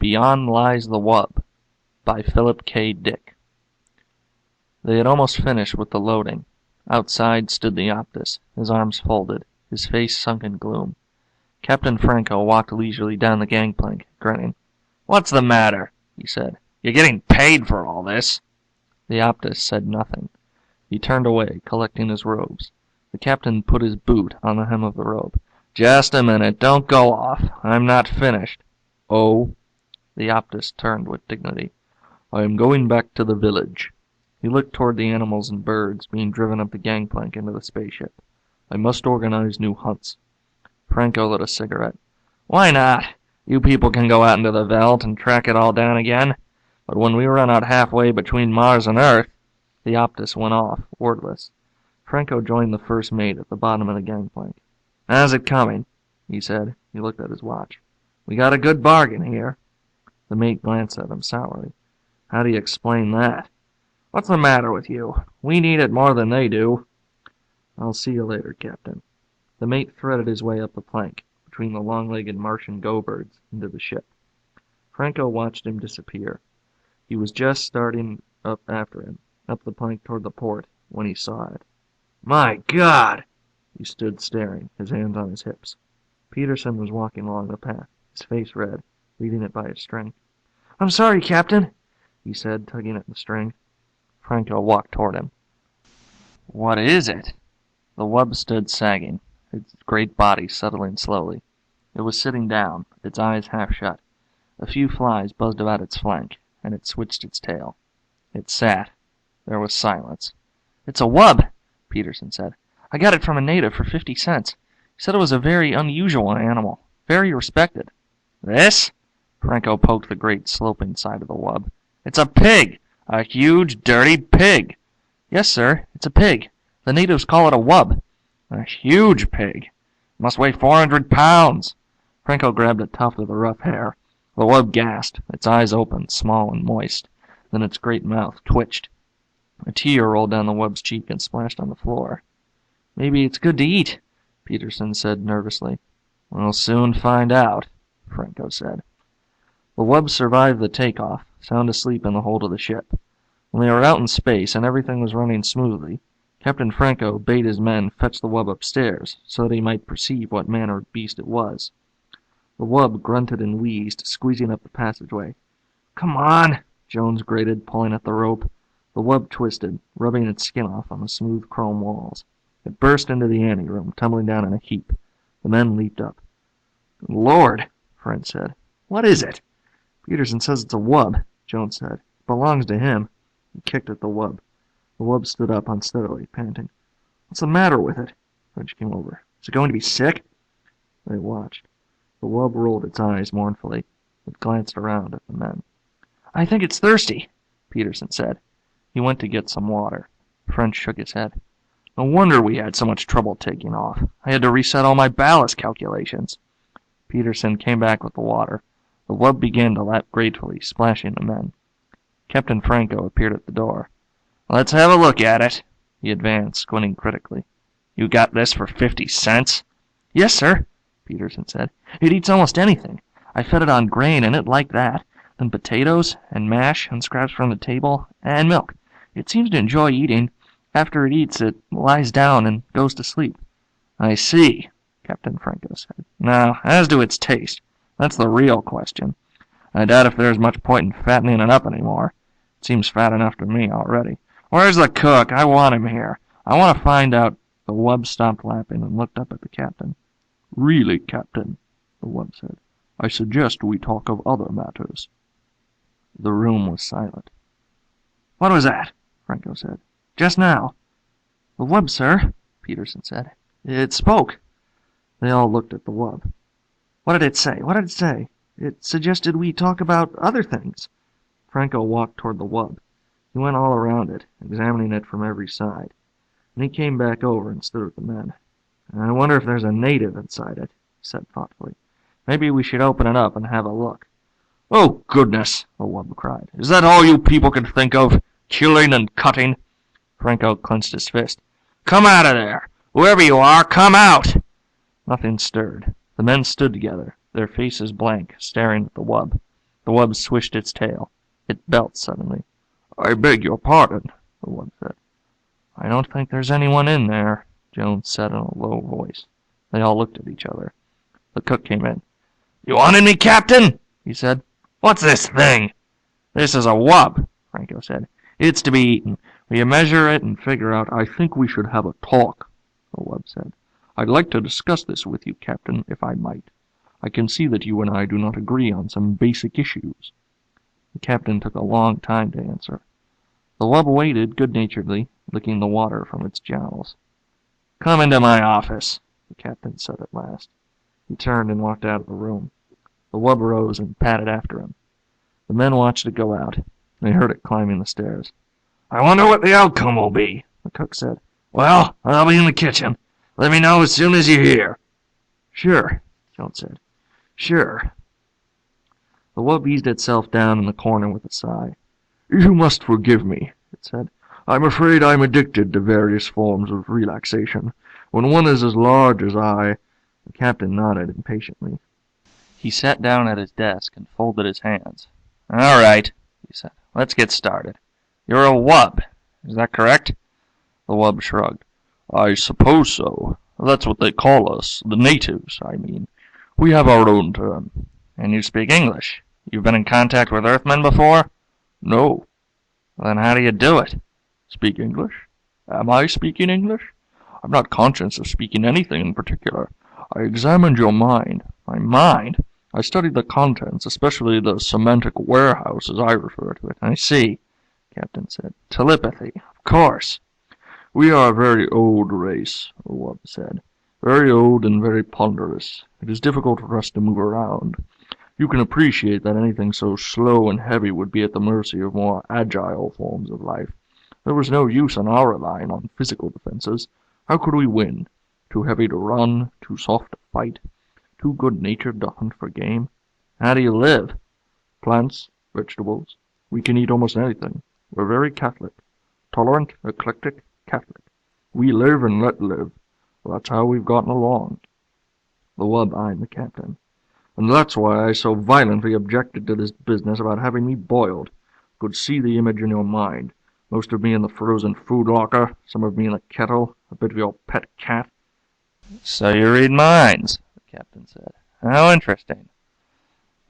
Beyond Lies the Wub by Philip K. Dick. They had almost finished with the loading. Outside stood the Optus, his arms folded, his face sunk in gloom. Captain Franco walked leisurely down the gangplank, grinning. "What's the matter?" he said. "You're getting paid for all this." The Optus said nothing. He turned away, collecting his robes. The captain put his boot on the hem of the robe. "Just a minute, don't go off. I'm not finished." "Oh?" The Optus turned with dignity. "I am going back to the village." He looked toward the animals and birds being driven up the gangplank into the spaceship. "I must organize new hunts." Franco lit a cigarette. "Why not? You people can go out into the veldt and track it all down again. But when we run out halfway between Mars and Earth..." The Optus went off, wordless. Franco joined the first mate at the bottom of the gangplank. "How's it coming?" he said. He looked at his watch. "We got a good bargain here." The mate glanced at him sourly. "How do you explain that?" "What's the matter with you? We need it more than they do." "I'll see you later, Captain." The mate threaded his way up the plank, between the long-legged Martian go-birds, into the ship. Franco watched him disappear. He was just starting up after him, up the plank toward the port, when he saw it. "My God!" He stood staring, his hands on his hips. Peterson was walking along the path, his face red, leading it by a string. "I'm sorry, Captain," he said, tugging at the string. Franco walked toward him. "What is it?" The wub stood sagging, its great body settling slowly. It was sitting down, its eyes half shut. A few flies buzzed about its flank, and it switched its tail. It sat. There was silence. "It's a wub," Peterson said. "I got it from a native for 50 cents. He said it was a very unusual animal, very respected." "This?" Franco poked the great sloping side of the wub. "It's a pig! A huge, dirty pig!" "Yes, sir, it's a pig. The natives call it a wub." "A huge pig! Must weigh 400 pounds!" Franco grabbed a tuft of the rough hair. The wub gasped, its eyes opened, small and moist. Then its great mouth twitched. A tear rolled down the wub's cheek and splashed on the floor. "Maybe it's good to eat," Peterson said nervously. "We'll soon find out," Franco said. The wub survived the takeoff, sound asleep in the hold of the ship. When they were out in space and everything was running smoothly, Captain Franco bade his men fetch the wub upstairs, so that he might perceive what manner of beast it was. The wub grunted and wheezed, squeezing up the passageway. "Come on," Jones grated, pulling at the rope. The wub twisted, rubbing its skin off on the smooth chrome walls. It burst into the anteroom, tumbling down in a heap. The men leaped up. "Good Lord," Fred said. "What is it?" "Peterson says it's a wub," Jones said. "It belongs to him." He kicked at the wub. The wub stood up unsteadily, panting. "What's the matter with it?" French came over. "Is it going to be sick?" They watched. The wub rolled its eyes mournfully. It glanced around at the men. "I think it's thirsty," Peterson said. He went to get some water. French shook his head. "No wonder we had so much trouble taking off. I had to reset all my ballast calculations." Peterson came back with the water. The wub began to lap gratefully, splashing the men. Captain Franco appeared at the door. "Let's have a look at it." He advanced, squinting critically. "You got this for 50 cents?" "Yes, sir," Peterson said. "It eats almost anything. I fed it on grain and it liked that. Then potatoes, and mash, and scraps from the table, and milk. It seems to enjoy eating. After it eats, it lies down and goes to sleep." "I see," Captain Franco said. "Now, as to its taste, that's the real question. I doubt if there's much point in fattening it up anymore. It seems fat enough to me already. Where's the cook? I want him here. I want to find out..." The wub stopped lapping and looked up at the captain. "Really, Captain," the wub said, "I suggest we talk of other matters." The room was silent. "What was that?" Franco said. "Just now." "The wub, sir," Peterson said. "It spoke." They all looked at the wub. "What did it say? What did it say?" "It suggested we talk about other things." Franco walked toward the wub. He went all around it, examining it from every side. Then he came back over and stood with the men. "I wonder if there's a native inside it," he said thoughtfully. "Maybe we should open it up and have a look." "Oh, goodness!" the wub cried. "Is that all you people can think of? Killing and cutting?" Franco clenched his fist. "Come out of there! Whoever you are, come out!" Nothing stirred. The men stood together, their faces blank, staring at the wub. The wub swished its tail. It belched suddenly. "I beg your pardon," the wub said. "I don't think there's anyone in there," Jones said in a low voice. They all looked at each other. The cook came in. "You wanted me, Captain?" he said. "What's this thing?" "This is a wub," Franco said. "It's to be eaten. We measure it and figure out—" "I think we should have a talk," the wub said. "I'd like to discuss this with you, Captain, if I might. I can see that you and I do not agree on some basic issues." The captain took a long time to answer. The wub waited good-naturedly, licking the water from its jowls. "Come into my office," the captain said at last. He turned and walked out of the room. The wub rose and padded after him. The men watched it go out. They heard it climbing the stairs. "I wonder what the outcome will be," the cook said. "Well, I'll be in the kitchen. Let me know as soon as you hear." "Sure," Jones said. "Sure." The wub eased itself down in the corner with a sigh. "You must forgive me," it said. "I'm afraid I'm addicted to various forms of relaxation. When one is as large as I—" The captain nodded impatiently. He sat down at his desk and folded his hands. "All right," he said. "Let's get started. You're a wub. Is that correct?" The wub shrugged. "I suppose so. That's what they call us. The natives, I mean. We have our own term." "And you speak English? You've been in contact with Earthmen before?" "No." "Then how do you do it?" "Speak English? Am I speaking English? I'm not conscious of speaking anything in particular. I examined your mind." "My mind?" "I studied the contents, especially the semantic warehouse, as I refer to it." "I see," the captain said. "Telepathy, of course." "We are a very old race," the wub said. "Very old and very ponderous. It is difficult for us to move around. You can appreciate that anything so slow and heavy would be at the mercy of more agile forms of life. There was no use in our relying on physical defenses. How could we win? Too heavy to run, too soft to fight, too good-natured to hunt for game." "How do you live?" "Plants, vegetables. We can eat almost anything. We're very Catholic. Tolerant, eclectic, Catholic. We live and let live. That's how we've gotten along." The wub eyed the captain. "And that's why I so violently objected to this business about having me boiled. Could see the image in your mind. Most of me in the frozen food locker, some of me in the kettle, a bit of your pet cat." "So you read minds," the captain said. "How interesting.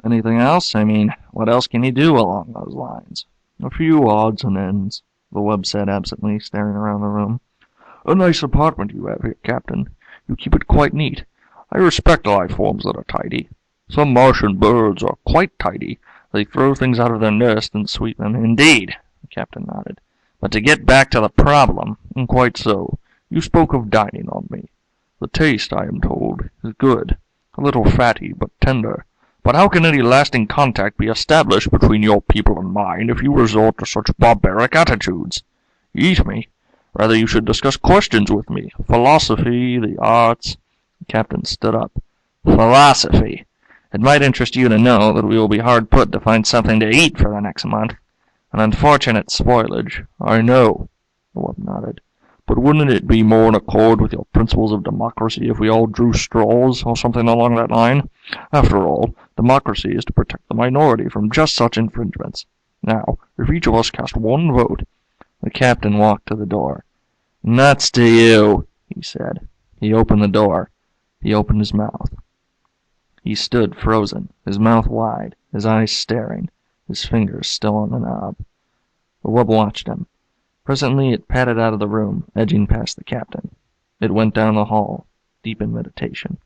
Anything else? I mean, what else can you do along those lines?" "A few odds and ends," the wub said absently, staring around the room. "A nice apartment you have here, Captain. You keep it quite neat. I respect life forms that are tidy. Some Martian birds are quite tidy. They throw things out of their nest and sweep them." "Indeed," the captain nodded. "But to get back to the problem—" "Quite so. You spoke of dining on me. The taste, I am told, is good. A little fatty, but tender. But how can any lasting contact be established between your people and mine if you resort to such barbaric attitudes? Eat me? Rather you should discuss questions with me. Philosophy, the arts—" The captain stood up. "Philosophy! It might interest you to know that we will be hard put to find something to eat for the next month. An unfortunate spoilage." "I know," the wub nodded. "But wouldn't it be more in accord with your principles of democracy if we all drew straws, or something along that line? After all, democracy is to protect the minority from just such infringements. Now, if each of us cast one vote—" The captain walked to the door. "Nuts to you," he said. He opened the door. He opened his mouth. He stood frozen, his mouth wide, his eyes staring, his fingers still on the knob. The wub watched him. Presently it padded out of the room, edging past the captain. It went down the hall, deep in meditation.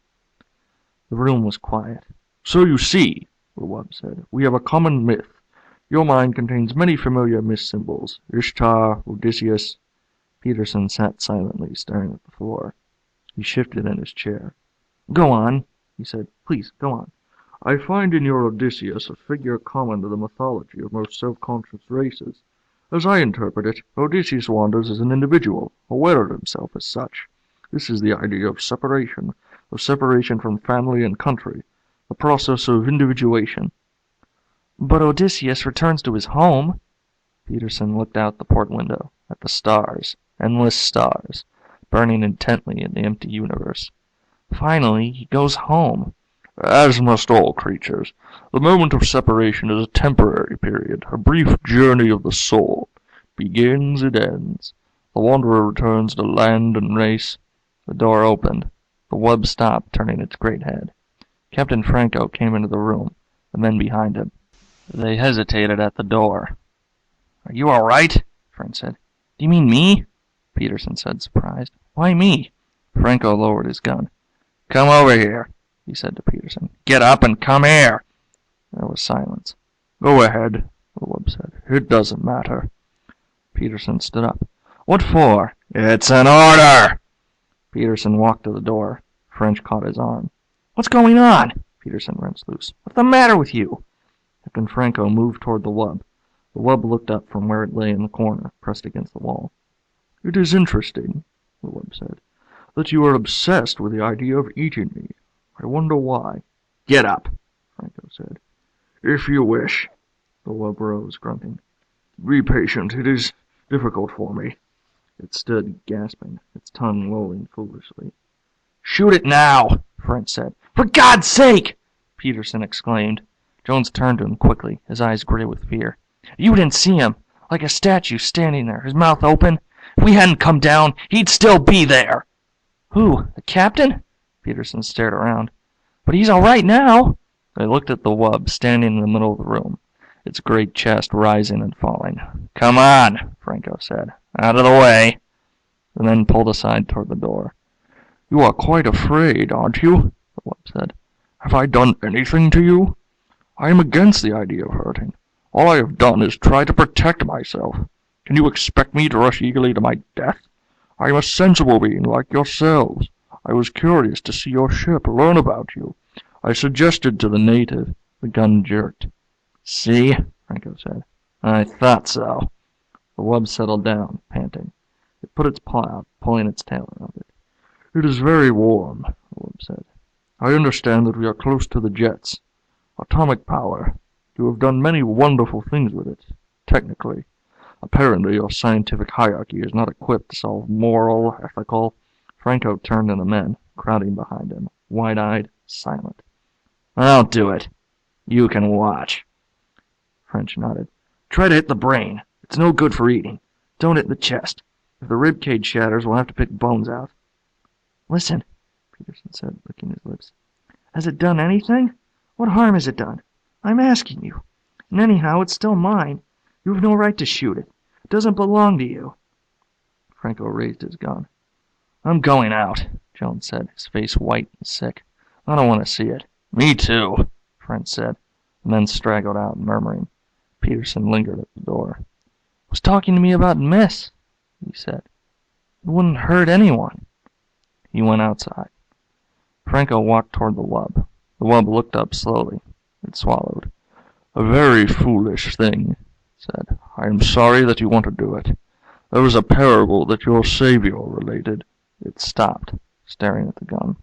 The room was quiet. "So you see," the wub said, "we have a common myth. Your mind contains many familiar myth symbols. Ishtar, Odysseus." Peterson sat silently, staring at the floor. He shifted in his chair. "Go on," he said. "Please, go on." "I find in your Odysseus a figure common to the mythology of most self-conscious races. As I interpret it, Odysseus wanders as an individual, aware of himself as such. This is the idea of separation from family and country, the process of individuation." "But Odysseus returns to his home." Peterson looked out the port window, at the stars, endless stars, burning intently in the empty universe. "Finally, he goes home." As must all creatures. The moment of separation is a temporary period, a brief journey of the soul. It begins, it ends. The wanderer returns to land and race. The door opened. The wub stopped, turning its great head. Captain Franco came into the room, the men behind him. They hesitated at the door. "Are you all right?" Frank said. "Do you mean me?" Peterson said, surprised. "Why me?" Franco lowered his gun. "Come over here," he said to Peterson. "Get up and come here." There was silence. "Go ahead," the wub said. "It doesn't matter." Peterson stood up. "What for?" "It's an order!" Peterson walked to the door. French caught his arm. "What's going on?" Peterson wrenched loose. "What's the matter with you?" Captain Franco moved toward the wub. The wub looked up from where it lay in the corner, pressed against the wall. "It is interesting," the wub said, "that you are obsessed with the idea of eating me. I wonder why." "Get up," Franco said. "If you wish." The wub rose, grunting. "Be patient. It is difficult for me." It stood, gasping, its tongue lolling foolishly. "Shoot it now," French said. "For God's sake!" Peterson exclaimed. Jones turned to him quickly, his eyes gray with fear. "You didn't see him, like a statue standing there, his mouth open. If we hadn't come down, he'd still be there." "Who, the captain?" Peterson stared around. "But he's all right now." They looked at the wub standing in the middle of the room, its great chest rising and falling. "Come on," Franco said. "Out of the way." The men pulled aside toward the door. "You are quite afraid, aren't you?" the wub said. "Have I done anything to you? I am against the idea of hurting. All I have done is try to protect myself. Can you expect me to rush eagerly to my death? I am a sensible being like yourselves. I was curious to see your ship, learn about you. I suggested to the native." The gun jerked. "See?" Franco said. "I thought so." The wub settled down, panting. It put its paw out, pulling its tail around it. "It is very warm," the wub said. "I understand that we are close to the jets. Atomic power. You have done many wonderful things with it, technically. Apparently your scientific hierarchy is not equipped to solve moral, ethical—" Franco turned to the men, crowding behind him, wide-eyed, silent. "I'll do it. You can watch." French nodded. "Try to hit the brain. It's no good for eating. Don't hit the chest. If the rib cage shatters, we'll have to pick bones out." "Listen," Peterson said, licking his lips. "Has it done anything? What harm has it done? I'm asking you. And anyhow, it's still mine. You have no right to shoot it. It doesn't belong to you." Franco raised his gun. "I'm going out," Jones said, his face white and sick. "I don't want to see it." "Me too," French said. The men straggled out, murmuring. Peterson lingered at the door. "Was talking to me about Miss," he said. "It wouldn't hurt anyone." He went outside. Franco walked toward the wub. The wub looked up slowly. It swallowed. "A very foolish thing," it said. "I am sorry that you want to do it. There was a parable that your Savior related." It stopped, staring at the gun.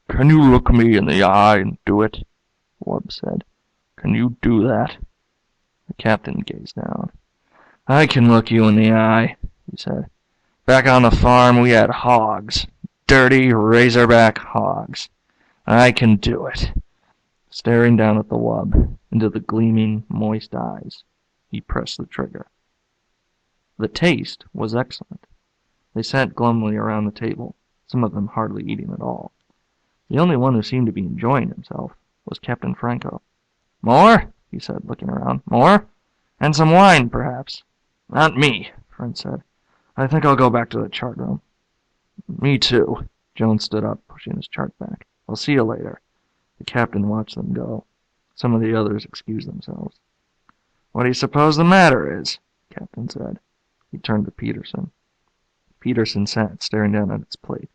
"Can you look me in the eye and do it?" the wub said. "Can you do that?" The captain gazed down. "I can look you in the eye," he said. "Back on the farm we had hogs. Dirty, razorback hogs. I can do it." Staring down at the wub, into the gleaming, moist eyes, he pressed the trigger. The taste was excellent. They sat glumly around the table, some of them hardly eating at all. The only one who seemed to be enjoying himself was Captain Franco. "More?" he said, looking around. "More? And some wine, perhaps?" "Not me," French said. "I think I'll go back to the chart room." "Me too." Jones stood up, pushing his chart back. "I'll see you later." The captain watched them go. Some of the others excused themselves. "What do you suppose the matter is?" the captain said. He turned to Peterson. Peterson sat staring down at its plate,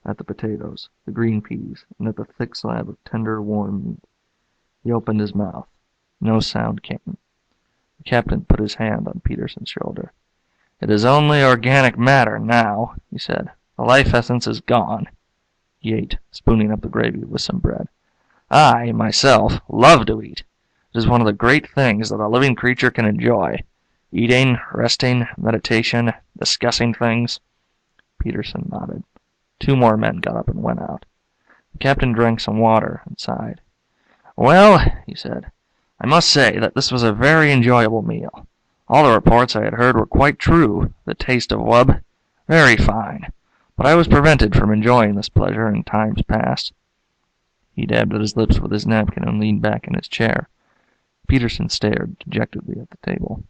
at the potatoes, the green peas, and at the thick slab of tender, warm meat. He opened his mouth. No sound came. The captain put his hand on Peterson's shoulder. "It is only organic matter now," he said. "The life essence is gone." He ate, spooning up the gravy with some bread. "I, myself, love to eat. It is one of the great things that a living creature can enjoy. Eating, resting, meditation, discussing things." Peterson nodded. Two more men got up and went out. The captain drank some water and sighed. "Well," he said, "I must say that this was a very enjoyable meal. All the reports I had heard were quite true. The taste of wub, very fine. But I was prevented from enjoying this pleasure in times past." He dabbed at his lips with his napkin and leaned back in his chair. Peterson stared dejectedly at the table.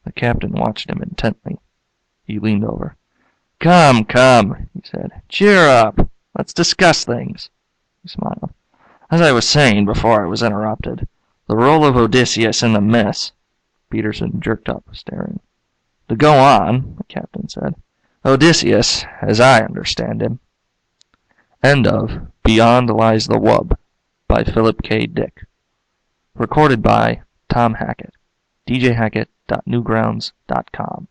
The captain watched him intently. He leaned over. "Come, come," he said. "Cheer up. Let's discuss things." He smiled. "As I was saying before I was interrupted, the role of Odysseus in the mess—" Peterson jerked up, staring. "To go on," the captain said, "Odysseus, as I understand him." End of Beyond Lies the Wub by Philip K. Dick. Recorded by Tom Hackett. djhackett.newgrounds.com